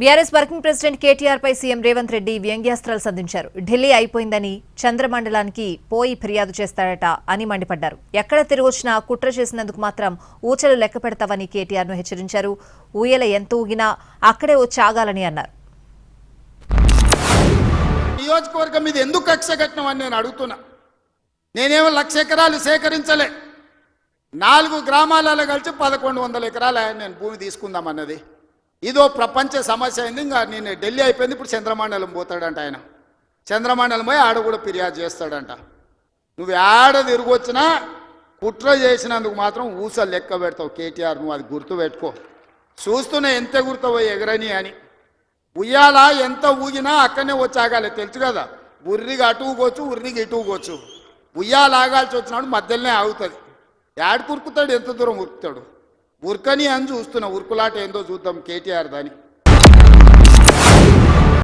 BRS working president KTR పై CM Revanth Reddy వ్యంగ్యాస్త్రాలు సంధించారు. Delhi అయిపోయిందని చంద్రమండలానికి పోయి ఫిర్యాదు చేస్తాడట అని మండిపడ్డారు. ఎక్కడ తిరిగొచ్చినా కుట్ర చేసినందుకు మాత్రం ఊచలు లెక్క పెడతావని కేటీఆర్ను హెచ్చరించారు. ఊయల ఎంత ఊగినా అక్కడే వచ్చి ఆగాలని అన్నారు. నియోజకవర్గం మీద ఎందుకు కక్ష కట్టినవని నేను అడుగుతున్నా. నేనేమో 1,00,000 ఎకరాలు సేకరించలే. 4 గ్రామాలలో కలిసి 1,100 ఎకరాలు నేను భూమి తీసుకుందామన్నది. ఇదో ప్రపంచ సమస్య అయింది. ఇంకా నేను ఢిల్లీ అయిపోయింది, ఇప్పుడు చంద్రమండలం పోతాడంట. ఆయన చంద్రమండలం పోయి ఆడ కూడా ఫిర్యాదు చేస్తాడంట. నువ్వు ఆడ తిరిగొచ్చినా కుట్ర చేసినందుకు మాత్రం ఊసలు లెక్క పెడతావు కేటీఆర్. నువ్వు అది గుర్తు పెట్టుకో. చూస్తూనే ఎంత గుర్తావో ఎగరని అని. ఉయ్యాల ఎంత ఊగినా అక్కడనే వచ్చి ఆగాలి, తెలుసు కదా. ఉర్రిగా అటు ఊగొచ్చు, ఉర్రిగా ఇటు ఊగొచ్చు. ఉయ్యాల ఆగాల్సి వచ్చినాడు మధ్యలోనే ఆగుతుంది. యాడ్ కురుకుతాడు, ఎంత దూరం ఉరుకుతాడు. ఉరకని అని చూస్తున్నా. ఉరుకులాట ఏందో చూద్దాం కేటీఆర్ దాని.